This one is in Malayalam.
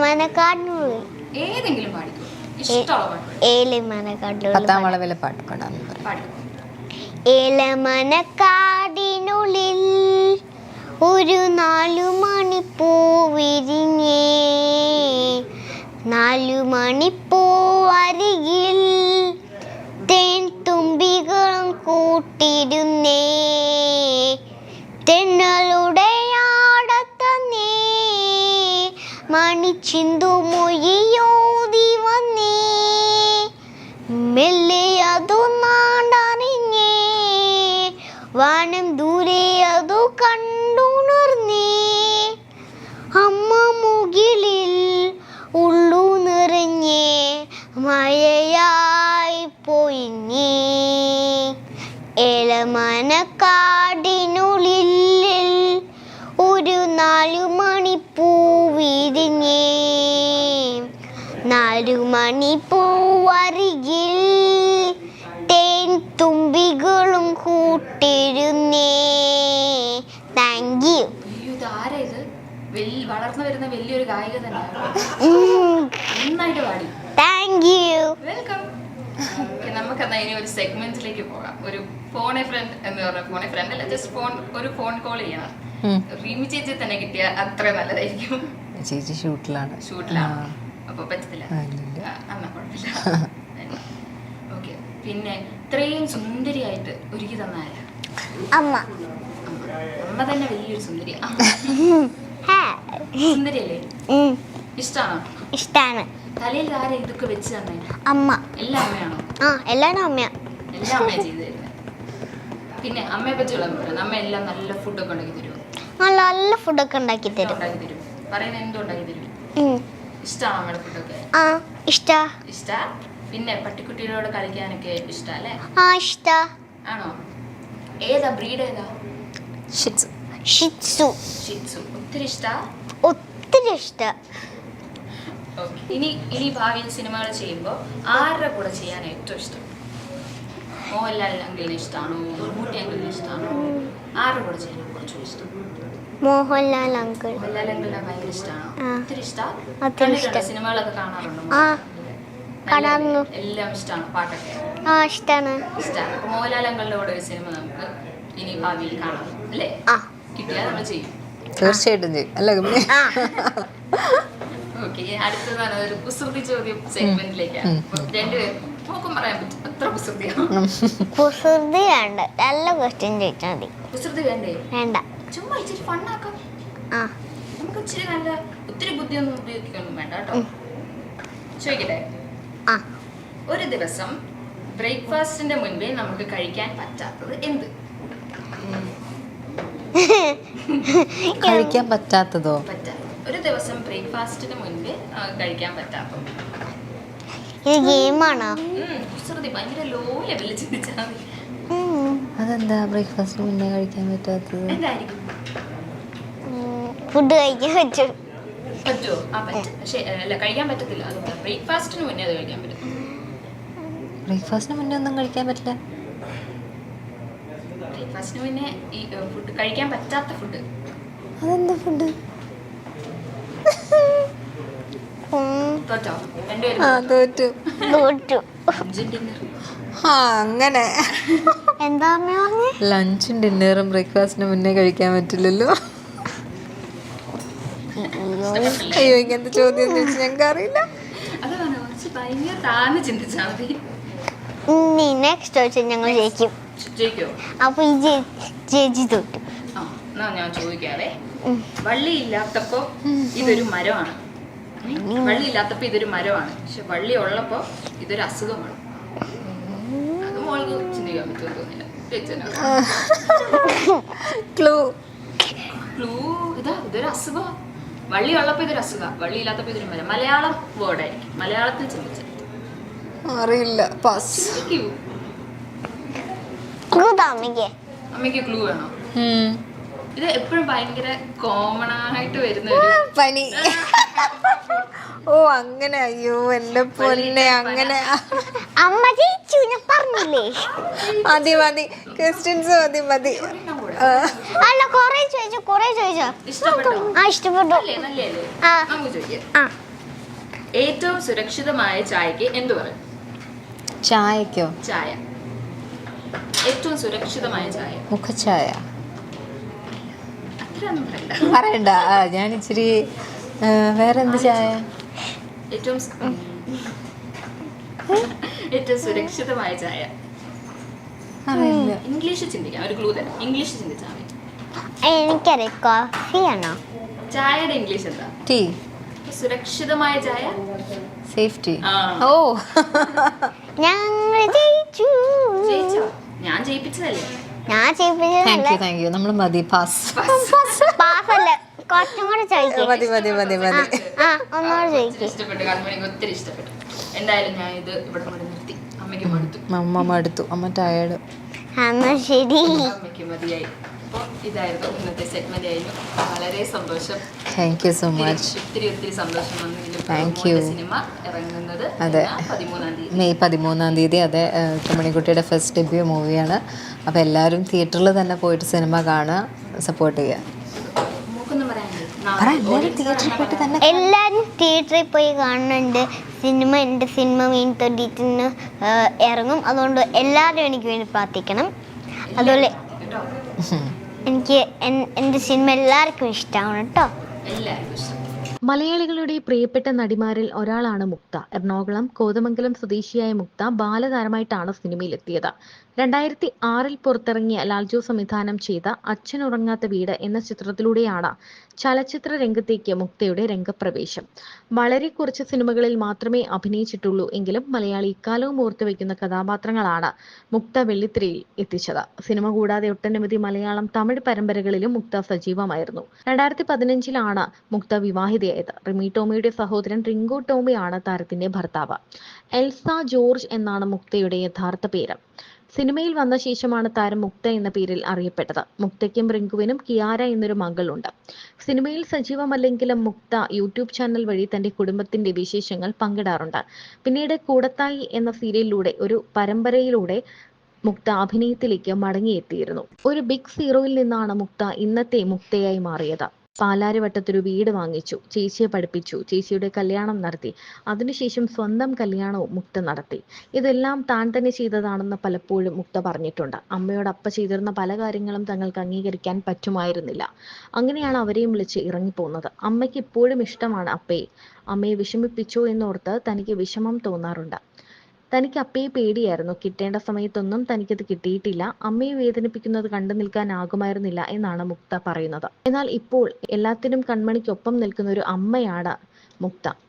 ഏലമനക്കാട്ടിനുള്ളിൽ ഏതെങ്കിലും പാടിക്കോ, ഇഷ്ടമുള്ള പാട്ട്. ഏലമനക്കാട്ടിനുള്ളിൽ 10ാം വളവിലെ പാട്ട് പാടാൻ പറയും. പാടിക്കോ. ഏലമനക്കാടിനുള്ളിൽ ഒരു 4 മണിപ്പൂ വിരിഞ്ഞേ, 4 മണിപ്പൂ അരികിൽ തേൻ തുമ്പികളും കൂട്ടിരുന്നേ, തെന്നലുടെ ആടത്തന്നേ മണിച്ചിന്തു മൊഴിയോതി വന്നേ, മെല്ലെ അതു നാടറിഞ്ഞേ, വാനം ദൂരെ അതു കണ്ടുണർന്നേ, അമ്മ മുകിലിൽ ഉള്ളു നിറഞ്ഞേ മഴയായി പൊഴിഞ്ഞേ, ഏലമനക്കാടിനുള്ളിൽ ഒരു 4 മണിപ്പൂ വിരിഞ്ഞേ, 4 മണിപ്പൂ അരികിൽ തേൻ തുമ്പികളും കൂട്ടിരുന്നേ. Thank you. ഇതാരാ ഇത്? വളർന്നു വരുന്ന വലിയൊരു ഗായിക തന്നെയാണ്. നന്നായിട്ട് പാടി. Thank you. വെൽക്കം. നമുക്കെന്നാ ഇനി ഒരു സെഗ്മെന്റിലേക്ക് പോകാം. ഒരു ഫോൺ എ ഫ്രണ്ട് എന്ന് പറഞ്ഞ, ഫോൺ എ ഫ്രണ്ട് അല്ല, ജസ്റ്റ് ഒരു ഫോൺ കോൾ ചെയ്യണം. റീമി ചേച്ചി തന്നെ കിട്ടിയ അത്ര നല്ലതായിരിക്കും. ചേച്ചി ഷൂട്ടിലാണ്. അപ്പൊ പറ്റത്തില്ല. എന്നാ കുഴപ്പമില്ല. ഓക്കെ. പിന്നെ ഇത്രയും സുന്ദരിയായിട്ട് ഒരുക്കി തന്നാല അമ്മ. അമ്മ തന്നെ വലിയൊരു സുന്ദരിയാ. സുന്ദരിയല്ലേ? ഇഷ്ടാണോ? ഇഷ്ടാണ്. തലയിൽ ആരെ ഇതൊക്കെ വെച്ച് തന്നെ? അമ്മ. എല്ലാ അമ്മയാണോ? എല്ലാരും അമ്മയാ. എല്ലാ അമ്മയാ ചെയ്തു തരുന്നത്. പിന്നെ അമ്മയെ പറ്റിയുള്ള അമ്മ എല്ലാം നല്ല ഫുഡൊക്കെ ഉണ്ടാക്കി തരുമോ? നല്ല ഫുഡൊക്കെ ഉണ്ടാക്കി തരും. പറയുന്ന എന്തും ഉണ്ടാക്കി തരും. ഇഷ്ടമാണോ അമ്മയുടെ ഫുഡൊക്കെ? ഇഷ്ടാ. പിന്നെ പട്ടിക്കുട്ടികളോട് കളിക്കാനൊക്കെ ഇഷ്ടാ അല്ലേ? ഇഷ്ടാ. ആണോ? ഏതാ ബ്രീഡ്? ഏതാ? ഷിറ്റ്സു. ഒത്തിരി ഇഷ്ടാ. ഇനി ഭാവിയിൽ സിനിമകൾ ചെയ്യുമ്പോൾ ആരുടെ കൂടെ ചെയ്യാൻ ഏറ്റവും ഇഷ്ടം? മോഹൻലാൽ അങ്കിളിന് ഇഷ്ടമാണോ? മമ്മൂട്ടി അങ്കിളിന് ഇഷ്ടമാണോ? ആരുടെ കൂടെ ചെയ്യാൻ കുറച്ചുകൂടി ഇഷ്ടം? മോഹൻലാൽ അങ്കിൾ. മോഹൻലാൽ അങ്കിളിനെ ഭയങ്കര ഇഷ്ടമാണോ? ഒത്തിരി ഇഷ്ടം. സിനിമകളൊക്കെ കാണാറുണ്ടോ? കാണാറുണ്ട്. എല്ലാം ഇഷ്ടമാണ്. പാട്ടൊക്കെ ഇഷ്ടാണ്. മോഹൻലാൽ അങ്കിളിന്റെ കൂടെ ഒരു സിനിമ നമുക്ക് ഇനി ഭാവിയിൽ കാണാം അല്ലേ? കിട്ടിയാൽ നമ്മൾ ചെയ്യും. തീർച്ചയായിട്ടും ചെയ്യും അല്ലേ? ഓക്കെ. അടുത്തതാണ് ഒരു കുസൃതി ചോദ്യം സെഗ്മെന്റിലേക്കാണ്. രണ്ടുപേരും നോക്കും പറയാൻ പറ്റും എത്ര കുസൃതിയാണ്. കുസൃതി വേണ്ട, നല്ല ക്വസ്റ്റ്യൻ ചോദിച്ചാൽ മതി. കുസൃതി വേണ്ടേ? വേണ്ട. ചുമ്മാ ഇച്ചിരി ഫണ്ണാക്കാം. നമുക്ക് ഇച്ചിരി നല്ല ഒത്തിരി ബുദ്ധിയൊന്നും ഉപയോഗിക്കൊന്നും വേണ്ട കേട്ടോ. ചോദിക്കട്ടെ? ഒരു ദിവസം ബ്രേക്ക്ഫാസ്റ്റിന്റെ മുൻപേ നമുക്ക് കഴിക്കാൻ പറ്റാത്തത് എന്ത്? കഴിക്കാൻ പറ്റാത്തതോ? ഒരു ദിവസം ബ്രേക്ക്ഫാസ്റ്റിന് മുൻപേ കഴിക്കാൻ പറ്റാത്തത്. ഇത് ഗെയിമാണോ? കുസൃതി ഭയങ്കര ലോ ലെവലിൽ ചിന്തിച്ചാൽ മതി. അതെന്താ ബ്രേക്ക്ഫാസ്റ്റിന് മുന്നേ കഴിക്കാൻ പറ്റാത്തത്? എന്തായിരിക്കും? ഫുഡ് കഴിക്കാൻ പറ്റുമോ? പറ്റും. പക്ഷേ അല്ല, കഴിക്കാൻ പറ്റത്തില്ല. അതുകൊണ്ട് ബ്രേക്ക്ഫാസ്റ്റിന് മുന്നേ അത് കഴിക്കാൻ പറ്റും. ബ്രേക്ക്ഫാസ്റ്റിന് മുന്നേ ഒന്നും കഴിക്കാൻ പറ്റില്ല. ബ്രേക്ക്ഫാസ്റ്റിന് മുന്നേ ഈ ഫുഡ് കഴിക്കാൻ പറ്റാത്ത ഫുഡ്. അതെന്താ ഫുഡ്? തോറ്റോ? തോറ്റു. അങ്ങനെ എന്താ ലഞ്ചും ഡിന്നറും ബ്രേക്ക്ഫാസ്റ്റിന് മുന്നേ കഴിക്കാൻ പറ്റില്ലല്ലോ. അയ്യോ, ഇങ്ങനത്തെ ചോദ്യം ചോദിച്ചു ഞങ്ങൾക്ക് അറിയില്ല. ഭയങ്കര താന്ന് ചിന്തിച്ചാൽ മതി. നെക്സ്റ്റ് ചോദിച്ചാൽ ഞങ്ങൾ ജയിക്കും. അപ്പൊ ഈ ചേച്ചി തൊട്ടു. ഞാൻ ചോദിക്കാവേ. വള്ളിയില്ലാത്തപ്പോ ഇതൊരു മരമാണ്. വള്ളിയില്ലാത്തപ്പോ ഇതൊരു മരമാണ്. പക്ഷെ വള്ളി ഉള്ളപ്പോ ഇതൊരു അസുഖമാണ്. അത് മോൾക്ക് ചിന്തിക്കാൻ പറ്റുമെന്ന് തോന്നില്ല. ഇതൊരു അസുഖമാണ്. വള്ളി ഉള്ളപ്പോ ഇതൊരു അസുഖം, വള്ളി ഇല്ലാത്തപ്പോ ഇതൊരു മരം. മലയാളം വേർഡായിരിക്കും. മലയാളത്തിൽ ചിന്തിച്ചു. അറിയില്ല. അമ്മയ്ക്ക് ക്ലൂ വേണോ? ഇത് എപ്പോഴും ഭയങ്കര കോമൺ ആയിട്ട് വരുന്ന പനി. ഓ അങ്ങനെ. അയ്യോ എന്റെ പൊന്നെ, അങ്ങനെ. അമ്മ ജയിച്ചു, ഞാൻ പറഞ്ഞില്ലേ. മതി ക്വസ്റ്റ്യൻസ് മതി. അല്ല, കൊറേ ചോദിച്ചോ. ഇഷ്ടപ്പെട്ടു. ഏറ്റവും സുരക്ഷിതമായ ചായക്ക് എന്തു പറയും? ചായക്കോ? ചായ, ഏറ്റവും സുരക്ഷിതമായ ചായ. മുഖച്ചായ. അത്രയൊന്നും പറയണ്ട. പറയണ്ട. ഞാൻ ഇച്ചിരി വേറെന്ത് ചായ? ഏറ്റവും ഏറ്റവും സുരക്ഷിതമായ ചായ. അറിയില്ല. ഇംഗ്ലീഷ് ചിന്തിക്കാം, ഒരു ക്ലൂ തരാം. ഇംഗ്ലീഷ് ചിന്തിച്ചാൽ മതി. എനിക്കറിയാം, കോഫിയാണോ? ചായയുടെ ഇംഗ്ലീഷ് എന്താ? ടീ. സുരക്ഷിതമായ ചായ സേഫ്റ്റി. ആ. ഓ ഞങ്ങൾ ജയിച്ചു. ജയിച്ചോ? ഞാൻ ജയിപ്പിച്ചതല്ലേ? ഞാൻ താങ്ക് യു. നമ്മൾ മതി. പാസ്. പാസല്ല, കുറച്ചും കൂടെ ചോദിക്കും. മതി. ആ, ഒന്നുകൂടെ ചോദിക്കും. ഇഷ്ടപ്പെട്ടു, കൺമണിക്ക് ഒത്തിരി ഇഷ്ടപ്പെട്ടു. എന്തായാലും ഞാൻ ഇത് ഇവിടെ കൊണ്ട് നിർത്തി. അമ്മയ്ക്ക് മടുത്തു. അമ്മ മടുത്തു. അമ്മ ടയേർഡ്. എന്നാ ശരി. അമ്മയ്ക്ക് മതിയായി. അപ്പോൾ ഇതായിരുന്നു ഇന്നത്തെ സെഗ്മെന്റ് ആയിരുന്നു. വളരെ സന്തോഷം. Thank you so much. ഒത്തിരി സന്തോഷം വന്നു. Thank you. സിനിമ ഇറങ്ങുന്നത് അതെ. 13-ാം തീയതി. മെയ് 13-ാം തീയതി. അതെ, കമണിക്കുട്ടിയുടെ ഫസ്റ്റ് ഡെബ്യൂ മൂവിയാണ്. അപ്പോൾ എല്ലാവരും തിയേറ്ററിൽ തന്നെ പോയിട്ട് സിനിമ കാണുക, സപ്പോർട്ട് ചെയ്യുക. മൂക്കൊന്നും പറയാനില്ല. എല്ലാവരും തിയേറ്ററിൽ പോയിട്ട് തന്നെ എല്ലാരും തിയേറ്ററിൽ പോയി കാണുന്നുണ്ട്. എൻ്റെ സിനിമ മെയിൻ 30 ഇറങ്ങും. അതുകൊണ്ട് എല്ലാവരും എനിക്ക് വേണ്ടി പ്രാർത്ഥിക്കണം. അതുപോലെ കേട്ടോ, എനിക്ക് എൻ്റെ സിനിമ എല്ലാവർക്കും ഇഷ്ടമാണ് കേട്ടോ. എല്ലാവർക്കും ഇഷ്ടം. മലയാളികളുടെ പ്രിയപ്പെട്ട നടിമാരിൽ ഒരാളാണ് മുക്ത. എറണാകുളം കോതമംഗലം സ്വദേശിയായ മുക്ത ബാലതാരമായിട്ടാണ് സിനിമയിലെത്തിയത്. 2006 പുറത്തിറങ്ങിയ ലാൽജോ സംവിധാനം ചെയ്ത അച്ഛനുറങ്ങാത്ത വീട് എന്ന ചിത്രത്തിലൂടെയാണ് ചലച്ചിത്ര രംഗത്തേക്ക് മുക്തയുടെ രംഗപ്രവേശം. വളരെ കുറച്ച് സിനിമകളിൽ മാത്രമേ അഭിനയിച്ചിട്ടുള്ളൂ എങ്കിലും മലയാളി ഇക്കാലവും ഓർത്തുവെക്കുന്ന കഥാപാത്രങ്ങളാണ് മുക്ത വെള്ളിത്തിരയിൽ എത്തിച്ചത്. സിനിമ കൂടാതെ ഒട്ടനവധി മലയാളം, തമിഴ് പരമ്പരകളിലും മുക്ത സജീവമായിരുന്നു. 2015 മുക്ത വിവാഹിതയായത്. റിമി ടോമിയുടെ സഹോദരൻ റിങ്കോ ടോമിയാണ് താരത്തിന്റെ ഭർത്താവ്. എൽസ ജോർജ് എന്നാണ് മുക്തയുടെ യഥാർത്ഥ പേര്. സിനിമയിൽ വന്ന ശേഷമാണ് താരം മുക്ത എന്ന പേരിൽ അറിയപ്പെട്ടത്. മുക്തയ്ക്കും റിങ്കുവിനും കിയാര എന്നൊരു മകളുണ്ട്. സിനിമയിൽ സജീവമല്ലെങ്കിലും മുക്ത യൂട്യൂബ് ചാനൽ വഴി തന്റെ കുടുംബത്തിന്റെ വിശേഷങ്ങൾ പങ്കിടാറുണ്ട്. പിന്നീട് കൂടത്തായി എന്ന സീരിയലിലൂടെ, ഒരു പരമ്പരയിലൂടെ മുക്ത അഭിനയത്തിലേക്ക് മടങ്ങിയെത്തിയിരുന്നു. ഒരു ബിഗ് സീറോയിൽ നിന്നാണ് മുക്ത ഇന്നത്തെ മുക്തയായി മാറിയത്. പാലാരിവട്ടത്തൊരു വീട് വാങ്ങിച്ചു, ചേച്ചിയെ പഠിപ്പിച്ചു, ചേച്ചിയുടെ കല്യാണം നടത്തി. അതിനുശേഷം സ്വന്തം കല്യാണവും മുക്ത നടത്തി. ഇതെല്ലാം താൻ തന്നെ ചെയ്തതാണെന്ന് പലപ്പോഴും മുക്ത പറഞ്ഞിട്ടുണ്ട്. അമ്മയോട് അപ്പ ചെയ്തിരുന്ന പല കാര്യങ്ങളും തങ്ങൾക്ക് അംഗീകരിക്കാൻ പറ്റുമായിരുന്നില്ല. അങ്ങനെയാണ് അവരെയും വിളിച്ച് ഇറങ്ങിപ്പോകുന്നത്. അമ്മയ്ക്ക് ഇപ്പോഴും ഇഷ്ടമാണ് അപ്പയെ. അമ്മയെ വിഷമിപ്പിച്ചോ എന്നോർത്ത് തനിക്ക് വിഷമം തോന്നാറുണ്ട്. തനിക്ക് അപ്പയെ പേടിയായിരുന്നു. കിട്ടേണ്ട സമയത്തൊന്നും തനിക്കത് കിട്ടിയിട്ടില്ല. അമ്മയെ വേദനിപ്പിക്കുന്നത് കണ്ടു നിൽക്കാനാകുമായിരുന്നില്ല എന്നാണ് മുക്ത പറയുന്നത്. എന്നാൽ ഇപ്പോൾ എല്ലാത്തിനും കൺമണിക്കൊപ്പം നിൽക്കുന്ന ഒരു അമ്മയാണ് മുക്ത.